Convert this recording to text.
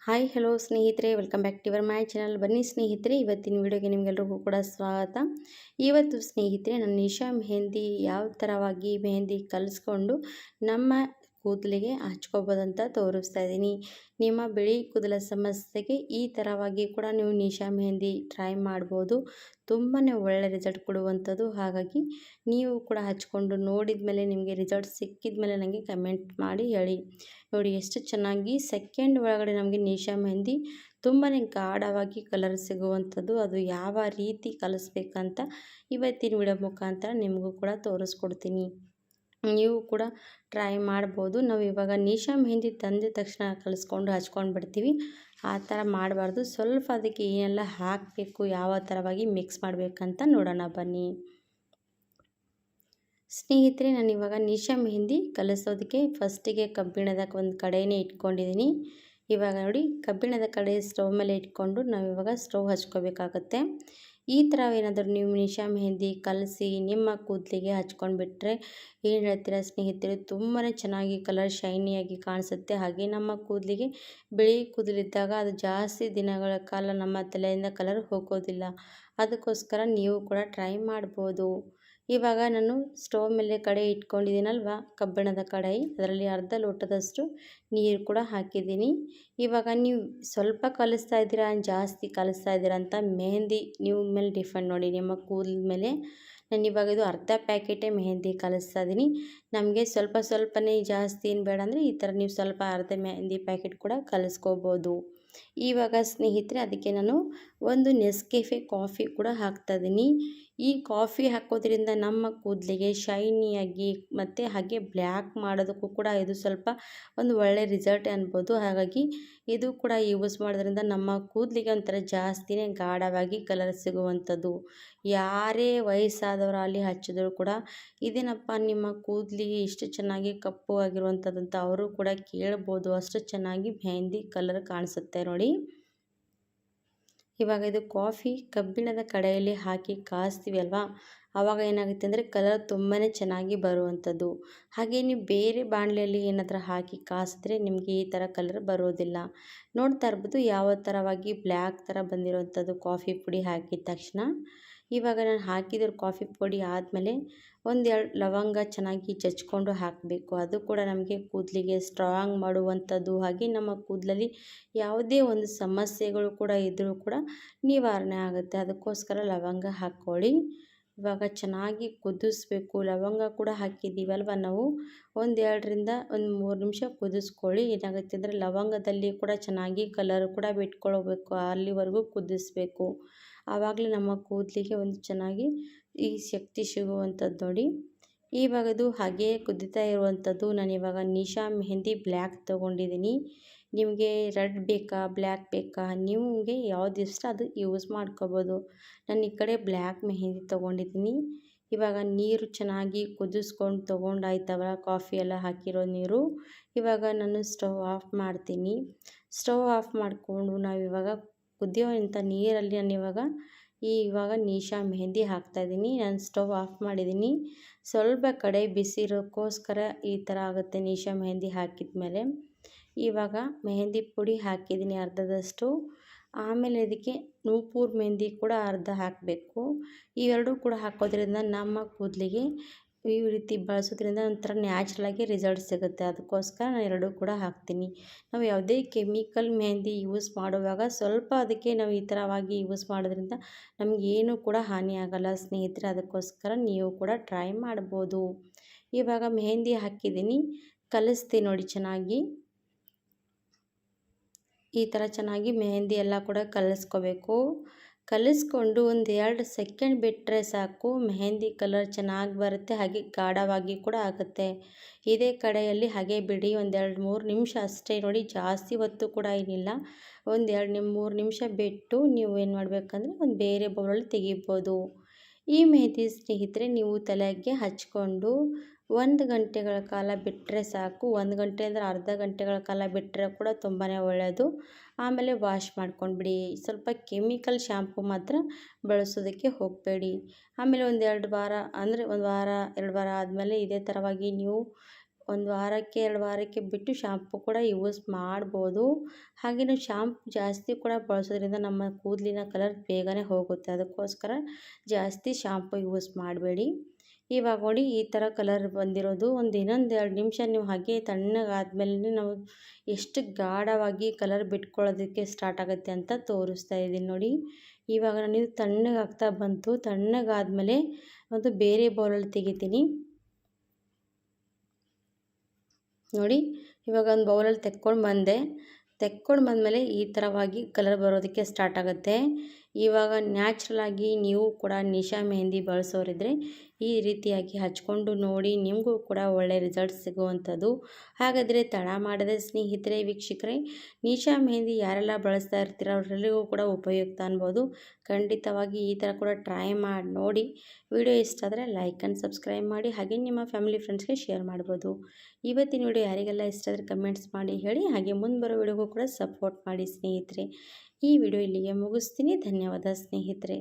Hi hello ಸ್ನೇಹಿತರೆ, welcome back to your my channel. ಬನ್ನಿ ಸ್ನೇಹಿತರೆ, ಇವತ್ತಿನ ವಿಡಿಯೋಗೆ ನಿಮಗೆಲ್ಲರಿಗೂ ಕೂಡ ಸ್ವಾಗತ. ಇವತ್ತು ಸ್ನೇಹಿತರೆ, ನಾನು ನಿಶಾ ಮೆಹಂದಿ ಯಾವ ಥರವಾಗಿ ಮೆಹಂದಿ ಕಲಿಸ್ಕೊಂಡು ನಮ್ಮ ಕೂದಲಿಗೆ ಹಚ್ಕೋಬೋದಂತ ತೋರಿಸ್ತಾ ಇದ್ದೀನಿ. ನಿಮ್ಮ ಬಿಳಿ ಕೂದಲ ಸಮಸ್ಯೆಗೆ ಈ ಥರವಾಗಿ ಕೂಡ ನೀವು ನಿಶಾ ಮೆಹಂದಿ ಟ್ರೈ ಮಾಡ್ಬೋದು. ತುಂಬಾ ಒಳ್ಳೆ ರಿಸಲ್ಟ್ ಕೊಡುವಂಥದ್ದು. ಹಾಗಾಗಿ ನೀವು ಕೂಡ ಹಚ್ಕೊಂಡು ನೋಡಿದ ಮೇಲೆ ನಿಮಗೆ ರಿಸಲ್ಟ್ ಸಿಕ್ಕಿದ ಮೇಲೆ ನನಗೆ ಕಮೆಂಟ್ ಮಾಡಿ ಹೇಳಿ. ನೋಡಿ ಎಷ್ಟು ಚೆನ್ನಾಗಿ ಸೆಕೆಂಡ್ ಒಳಗಡೆ ನಮಗೆ ನಿಶಾ ಮೆಹಂದಿ ತುಂಬಾ ಗಾಢವಾಗಿ ಕಲರ್ ಸಿಗುವಂಥದ್ದು. ಅದು ಯಾವ ರೀತಿ ಕಲಿಸ್ಬೇಕಂತ ಇವತ್ತಿನ ವಿಡಿಯೋ ಮುಖಾಂತರ ನಿಮಗೂ ಕೂಡ ತೋರಿಸ್ಕೊಡ್ತೀನಿ. ನೀವು ಕೂಡ ಟ್ರೈ ಮಾಡ್ಬೋದು. ನಾವು ಇವಾಗ ನಿಶಾ ಮೆಹಂದಿ ತಂದ ತಕ್ಷಣ ಕಲಿಸ್ಕೊಂಡು ಹಚ್ಕೊಂಡು ಬಿಡ್ತೀವಿ. ಆ ಥರ ಮಾಡಬಾರ್ದು. ಸ್ವಲ್ಪ ಅದಕ್ಕೆ ಏನೆಲ್ಲ ಹಾಕಬೇಕು, ಯಾವ ಥರವಾಗಿ ಮಿಕ್ಸ್ ಮಾಡಬೇಕಂತ ನೋಡೋಣ ಬನ್ನಿ ಸ್ನೇಹಿತರೆ. ನಾನು ಇವಾಗ ನಿಶಾ ಮೆಹಂದಿ ಕಲಿಸೋದಕ್ಕೆ ಫಸ್ಟಿಗೆ ಕಬ್ಬಿಣದ ಒಂದು ಕಡೆಯೇ ಇಟ್ಕೊಂಡಿದ್ದೀನಿ. ಇವಾಗ ನೋಡಿ, ಕಬ್ಬಿಣದ ಕಡೆ ಸ್ಟವ್ ಮೇಲೆ ಇಟ್ಕೊಂಡು ನಾವಿವಾಗ ಸ್ಟವ್ ಹಚ್ಕೋಬೇಕಾಗತ್ತೆ. ಈ ಥರ ಏನಾದರೂ ನೀವು ನಿಶಾ ಮೆಹಂದಿ ಕಲಸಿ ನಿಮ್ಮ ಕೂದಲಿಗೆ ಹಚ್ಕೊಂಡು ಬಿಟ್ಟರೆ ಏನು ಹೇಳ್ತೀರಾ ಸ್ನೇಹಿತರೆ, ತುಂಬಾ ಚೆನ್ನಾಗಿ ಕಲರ್ ಶೈನಿಯಾಗಿ ಕಾಣಿಸುತ್ತೆ. ಹಾಗೆ ನಮ್ಮ ಕೂದಲಿಗೆ ಬಿಳಿ ಕೂದಲಿದ್ದಾಗ ಅದು ಜಾಸ್ತಿ ದಿನಗಳ ಕಾಲ ನಮ್ಮ ತಲೆಯಿಂದ ಕಲರ್ ಹೋಗೋದಿಲ್ಲ. ಅದಕ್ಕೋಸ್ಕರ ನೀವು ಕೂಡ ಟ್ರೈ ಮಾಡ್ಬೋದು. ಇವಾಗ ನಾನು ಸ್ಟವ್ ಮೇಲೆ ಕಡೆ ಇಟ್ಕೊಂಡಿದ್ದೀನಲ್ವ, ಕಬ್ಬಿಣದ ಕಡಾಯಿ, ಅದರಲ್ಲಿ ಅರ್ಧ ಲೋಟದಷ್ಟು ನೀರು ಕೂಡ ಹಾಕಿದ್ದೀನಿ. ಇವಾಗ ನೀವು ಸ್ವಲ್ಪ ಕಲಿಸ್ತಾ ಇದ್ದೀರಾ, ಜಾಸ್ತಿ ಕಲಿಸ್ತಾ ಇದ್ದೀರಾ ಅಂತ ಮೆಹಂದಿ ನೀವು ಮೇಲೆ ಡಿಫೆಂಡ್ ನೋಡಿ, ನಿಮ್ಮ ಕೂದಲ ಮೇಲೆ. ನಾನು ಇವಾಗ ಇದು ಅರ್ಧ ಪ್ಯಾಕೆಟೇ ಮೆಹಂದಿ ಕಲಿಸ್ತಾ ಇದ್ದೀನಿ. ನಮಗೆ ಸ್ವಲ್ಪನೇ, ಜಾಸ್ತಿ ಏನು ಬೇಡ ಅಂದರೆ ಈ ಥರ ನೀವು ಸ್ವಲ್ಪ ಅರ್ಧ ಮೆಹಂದಿ ಪ್ಯಾಕೆಟ್ ಕೂಡ ಕಲಿಸ್ಕೋಬೋದು. ಇವಾಗ ಸ್ನೇಹಿತರೆ, ಅದಕ್ಕೆ ನಾನು ಒಂದು ನೆಸ್ಕೆಫೆ ಕಾಫಿ ಕೂಡ ಹಾಕ್ತಾಯಿದ್ದೀನಿ. ಈ ಕಾಫಿ ಹಾಕೋದ್ರಿಂದ ನಮ್ಮ ಕೂದಲಿಗೆ ಶೈನಿಯಾಗಿ ಮತ್ತು ಹಾಗೆ ಬ್ಲ್ಯಾಕ್ ಮಾಡೋದಕ್ಕೂ ಕೂಡ ಇದು ಸ್ವಲ್ಪ ಒಂದು ಒಳ್ಳೆ ರಿಸಲ್ಟ್ ಅನ್ಬೋದು. ಹಾಗಾಗಿ ಇದು ಕೂಡ ಯೂಸ್ ಮಾಡೋದ್ರಿಂದ ನಮ್ಮ ಕೂದಲಿಗೆ ಒಂಥರ ಜಾಸ್ತಿನೇ ಗಾಢವಾಗಿ ಕಲರ್ ಸಿಗುವಂಥದ್ದು. ಯಾರೇ ವಯಸ್ಸಾದವರಲ್ಲಿ ಹಚ್ಚಿದ್ರು ಕೂಡ ಇದೇನಪ್ಪ ನಿಮ್ಮ ಕೂದಲಿಗೆ ಇಷ್ಟು ಚೆನ್ನಾಗಿ ಕಪ್ಪು ಆಗಿರುವಂಥದ್ದಂತ ಅವರು ಕೂಡ ಕೇಳ್ಬೋದು. ಅಷ್ಟು ಚೆನ್ನಾಗಿ ಮೆಹಂದಿ ಕಲರ್ ಕಾಣಿಸುತ್ತೆ ನೋಡಿ. ಇವಾಗ ಇದು ಕಾಫಿ ಕಬ್ಬಿಣದ ಕಡೆಯಲ್ಲಿ ಹಾಕಿ ಕಾಯಿಸ್ತೀವಿ ಅಲ್ವಾ, ಆವಾಗ ಏನಾಗುತ್ತೆ ಅಂದರೆ ಕಲರ್ ತುಂಬಾ ಚೆನ್ನಾಗಿ ಬರುವಂಥದ್ದು. ಹಾಗೆ ನೀವು ಬೇರೆ ಬಾಣಲೆಯಲ್ಲಿ ಏನಾದರೂ ಹಾಕಿ ಕಾಯಿಸಿದ್ರೆ ನಿಮಗೆ ಈ ಥರ ಕಲರ್ ಬರೋದಿಲ್ಲ. ನೋಡ್ತಾ ಇರ್ಬೋದು ಯಾವ ಥರವಾಗಿ ಬ್ಲ್ಯಾಕ್ ಥರ ಬಂದಿರೋವಂಥದ್ದು ಕಾಫಿ ಪುಡಿ ಹಾಕಿದ ತಕ್ಷಣ. ಇವಾಗ ನಾನು ಹಾಕಿದ್ರು ಕಾಫಿ ಪುಡಿ ಆದಮೇಲೆ ಒಂದೆರಡು ಲವಂಗ ಚೆನ್ನಾಗಿ ಜಜ್ಕೊಂಡು ಹಾಕಬೇಕು. ಅದು ಕೂಡ ನಮಗೆ ಕೂದಲಿಗೆ ಸ್ಟ್ರಾಂಗ್ ಮಾಡುವಂಥದ್ದು. ಹಾಗೆ ನಮ್ಮ ಕೂದಲಲ್ಲಿ ಯಾವುದೇ ಒಂದು ಸಮಸ್ಯೆಗಳು ಕೂಡ ಇದ್ದರೂ ಕೂಡ ನಿವಾರಣೆ ಆಗುತ್ತೆ. ಅದಕ್ಕೋಸ್ಕರ ಲವಂಗ ಹಾಕ್ಕೊಳ್ಳಿ. ಇವಾಗ ಚೆನ್ನಾಗಿ ಕುದಿಸ್ಬೇಕು. ಲವಂಗ ಕೂಡ ಹಾಕಿದ್ದೀವಲ್ವ ನಾವು, ಒಂದು 2ರಿಂದ 3 ನಿಮಿಷ ಕುದಿಸ್ಕೊಳ್ಳಿ. ಏನಾಗುತ್ತೆ ಅಂದರೆ ಲವಂಗದಲ್ಲಿ ಕೂಡ ಚೆನ್ನಾಗಿ ಕಲರ್ ಕೂಡ ಬಿಟ್ಕೊಳ್ಬೇಕು. ಅಲ್ಲಿವರೆಗೂ ಕುದಿಸ್ಬೇಕು. ಆವಾಗಲೇ ನಮ್ಮ ಕೂದಲಿಗೆ ಒಂದು ಚೆನ್ನಾಗಿ ಈ ಶಕ್ತಿ ಸಿಗುವಂಥದ್ದು ನೋಡಿ. ಇವಾಗ ಇದು ಹಾಗೇ ಕುದೀತಾ ಇರುವಂಥದ್ದು. ನಾನಿವಾಗ ನಿಶಾ ಮೆಹಂದಿ ಬ್ಲ್ಯಾಕ್ ತೊಗೊಂಡಿದ್ದೀನಿ. ನಿಮಗೆ ರೆಡ್ ಬೇಕಾ, ಬ್ಲ್ಯಾಕ್ ಬೇಕಾ, ನಿಮಗೆ ಯಾವ್ದು ಇಷ್ಟ ಅದು ಯೂಸ್ ಮಾಡ್ಕೋಬೋದು. ನಾನು ಈ ಕಡೆ ಬ್ಲ್ಯಾಕ್ ಮೆಹಂದಿ ತೊಗೊಂಡಿದ್ದೀನಿ. ಇವಾಗ ನೀರು ಚೆನ್ನಾಗಿ ಕುದಿಸ್ಕೊಂಡು ತೊಗೊಂಡಾಯ್ತವ, ಕಾಫಿ ಎಲ್ಲ ಹಾಕಿರೋ ನೀರು. ಇವಾಗ ನಾನು ಸ್ಟವ್ ಆಫ್ ಮಾಡ್ತೀನಿ. ಸ್ಟವ್ ಆಫ್ ಮಾಡಿಕೊಂಡು ನಾವಿವಾಗ ಕುದಿಯೋವಂಥ ನೀರಲ್ಲಿ ಇವಾಗ ನಿಶಾ ಮೆಹಂದಿ ಹಾಕ್ತಾಯಿದ್ದೀನಿ. ನಾನು ಸ್ಟವ್ ಆಫ್ ಮಾಡಿದ್ದೀನಿ. ಸ್ವಲ್ಪ ಕಡೆ ಬಿಸಿ ಇರೋಕ್ಕೋಸ್ಕರ ಈ ಥರ ಆಗುತ್ತೆ ನಿಶಾ ಮೆಹಂದಿ ಹಾಕಿದ ಮೇಲೆ. ಇವಾಗ ಮೆಹಂದಿ ಪುಡಿ ಹಾಕಿದ್ದೀನಿ ಅರ್ಧದಷ್ಟು. ಆಮೇಲೆ ಇದಕ್ಕೆ ನೂಪುರ್ ಮೆಹಂದಿ ಕೂಡ ಅರ್ಧ ಹಾಕಬೇಕು. ಇವೆರಡೂ ಕೂಡ ಹಾಕೋದ್ರಿಂದ ನಮ್ಮ ಕೂದಲಿಗೆ ಈ ರೀತಿ ಬಳಸೋದ್ರಿಂದ ಒಂಥರ ನ್ಯಾಚುರಲಾಗಿ ರಿಸಲ್ಟ್ ಸಿಗುತ್ತೆ. ಅದಕ್ಕೋಸ್ಕರ ನಾನು ಎರಡೂ ಕೂಡ ಹಾಕ್ತೀನಿ. ನಾವು ಯಾವುದೇ ಕೆಮಿಕಲ್ ಮೆಹಂದಿ ಯೂಸ್ ಮಾಡುವಾಗ ಸ್ವಲ್ಪ ಅದಕ್ಕೆ ನಾವು ಈ ಥರವಾಗಿ ಯೂಸ್ ಮಾಡೋದ್ರಿಂದ ನಮಗೇನು ಕೂಡ ಹಾನಿ ಆಗೋಲ್ಲ ಸ್ನೇಹಿತರೆ. ಅದಕ್ಕೋಸ್ಕರ ನೀವು ಕೂಡ ಟ್ರೈ ಮಾಡ್ಬೋದು. ಇವಾಗ ಮೆಹಂದಿ ಹಾಕಿದ್ದೀನಿ, ಕಲಿಸ್ತೀನಿ ನೋಡಿ ಚೆನ್ನಾಗಿ. ಈ ಥರ ಚೆನ್ನಾಗಿ ಮೆಹಂದಿ ಎಲ್ಲ ಕೂಡ ಕಲಿಸ್ಕೋಬೇಕು. ಕಲಿಸ್ಕೊಂಡು ಒಂದು 2 ಸೆಕೆಂಡ್ ಬಿಟ್ಟರೆ ಸಾಕು, ಮೆಹಂದಿ ಕಲರ್ ಚೆನ್ನಾಗಿ ಬರುತ್ತೆ. ಹಾಗೆ ಗಾಢವಾಗಿ ಕೂಡ ಆಗುತ್ತೆ. ಇದೇ ಕಡೆಯಲ್ಲಿ ಹಾಗೆ ಬಿಡಿ, ಒಂದು 2-3 ನಿಮಿಷ ಅಷ್ಟೇ ನೋಡಿ, ಜಾಸ್ತಿ ಹೊತ್ತು ಕೂಡ ಏನಿಲ್ಲ. ಒಂದು 2-3 ನಿಮಿಷ ಬಿಟ್ಟು ನೀವು ಏನು ಮಾಡಬೇಕಂದ್ರೆ ಒಂದು ಬೇರೆ ಬೌಲಲ್ಲಿ ತೆಗಿಬೋದು. ಈ ಮೆಹಂದಿ ಸ್ನೇಹಿತರೆ ನೀವು ತಲೆಗೆ ಹಚ್ಕೊಂಡು 1 ಗಂಟೆಗಳ ಕಾಲ ಬಿಟ್ಟರೆ ಸಾಕು. 1 ಗಂಟೆ ಅಂದರೆ ಅರ್ಧ ಗಂಟೆಗಳ ಕಾಲ ಬಿಟ್ಟರೆ ಕೂಡ ತುಂಬಾ ಒಳ್ಳೆಯದು. ಆಮೇಲೆ ವಾಶ್ ಮಾಡ್ಕೊಂಡ್ಬಿಡಿ. ಸ್ವಲ್ಪ ಕೆಮಿಕಲ್ ಶ್ಯಾಂಪು ಮಾತ್ರ ಬಳಸೋದಕ್ಕೆ ಹೋಗಬೇಡಿ. ಆಮೇಲೆ ಒಂದು 2 ವಾರ ಅಂದರೆ 1 ವಾರ 2 ವಾರ ಆದಮೇಲೆ ಇದೇ ಥರವಾಗಿ ನೀವು 1 ವಾರಕ್ಕೆ 2 ವಾರಕ್ಕೆ ಬಿಟ್ಟು ಶಾಂಪು ಕೂಡ ಯೂಸ್ ಮಾಡ್ಬೋದು. ಹಾಗೆ ನಾವು ಶಾಂಪು ಜಾಸ್ತಿ ಕೂಡ ಬಳಸೋದ್ರಿಂದ ನಮ್ಮ ಕೂದಲಿನ ಕಲರ್ ಬೇಗನೆ ಹೋಗುತ್ತೆ. ಅದಕ್ಕೋಸ್ಕರ ಜಾಸ್ತಿ ಶಾಂಪು ಯೂಸ್ ಮಾಡಬೇಡಿ. ಇವಾಗ ನೋಡಿ ಈ ಥರ ಕಲರ್ ಬಂದಿರೋದು. ಇನ್ನೊಂದು 2 ನಿಮಿಷ ನೀವು ಹಾಗೆ ತಣ್ಣಗಾದ್ಮೇಲೆ ನಾವು ಎಷ್ಟು ಗಾಢವಾಗಿ ಕಲರ್ ಬಿಟ್ಕೊಳ್ಳೋದಕ್ಕೆ ಸ್ಟಾರ್ಟ್ ಆಗುತ್ತೆ ಅಂತ ತೋರಿಸ್ತಾ ಇದ್ದೀನಿ ನೋಡಿ. ಇವಾಗ ನಾನು ತಣ್ಣಗಾಗ್ತಾ ಬಂತು. ತಣ್ಣಗಾದ್ಮೇಲೆ ಒಂದು ಬೇರೆ ಬೌಲಲ್ಲಿ ತೆಗಿತೀನಿ ನೋಡಿ. ಇವಾಗ ಒಂದು ಬೌಲಲ್ಲಿ ತೆಕ್ಕೊಂಡು ಬಂದಮೇಲೆ ಈ ಥರವಾಗಿ ಕಲರ್ ಬರೋದಕ್ಕೆ ಸ್ಟಾರ್ಟ್ ಆಗುತ್ತೆ. ಇವಾಗ ನ್ಯಾಚುರಲಾಗಿ ನೀವು ಕೂಡ ನಿಶಾ ಮೆಹಂದಿ ಬಳಸೋರಿದ್ರೆ ಈ ರೀತಿಯಾಗಿ ಹಚ್ಕೊಂಡು ನೋಡಿ, ನಿಮಗೂ ಕೂಡ ಒಳ್ಳೆ ರಿಸಲ್ಟ್ ಸಿಗುವಂಥದ್ದು. ಹಾಗಾದರೆ ತಡ ಮಾಡದೆ ಸ್ನೇಹಿತರೆ, ವೀಕ್ಷಕರೇ, ನಿಶಾ ಮೆಹಂದಿ ಯಾರೆಲ್ಲ ಬಳಸ್ತಾ ಇರ್ತೀರೋ ಅವರೆಲ್ಲರಿಗೂ ಕೂಡ ಉಪಯುಕ್ತ ಅನ್ಬೋದು. ಖಂಡಿತವಾಗಿ ಈ ಥರ ಕೂಡ ಟ್ರೈ ಮಾಡಿ ನೋಡಿ. ವಿಡಿಯೋ ಇಷ್ಟ ಆದರೆ ಲೈಕ್ ಆ್ಯಂಡ್ ಸಬ್ಸ್ಕ್ರೈಬ್ ಮಾಡಿ. ಹಾಗೆ ನಿಮ್ಮ ಫ್ಯಾಮಿಲಿ ಫ್ರೆಂಡ್ಸ್ಗೆ ಶೇರ್ ಮಾಡ್ಬೋದು. ಇವತ್ತಿನ ವಿಡಿಯೋ ಯಾರಿಗೆಲ್ಲ ಇಷ್ಟ ಆದರೆ ಕಮೆಂಟ್ಸ್ ಮಾಡಿ ಹೇಳಿ. ಹಾಗೆ ಮುಂದೆ ಬರೋ ವಿಡಿಯೋಗೂ ಕೂಡ ಸಪೋರ್ಟ್ ಮಾಡಿ ಸ್ನೇಹಿತರೆ. ಈ ವಿಡಿಯೋ ಇಲ್ಲಿಗೆ ಮುಗಿಸ್ತೀನಿ. ಧನ್ಯವಾದ ಸ್ನೇಹಿತರೆ.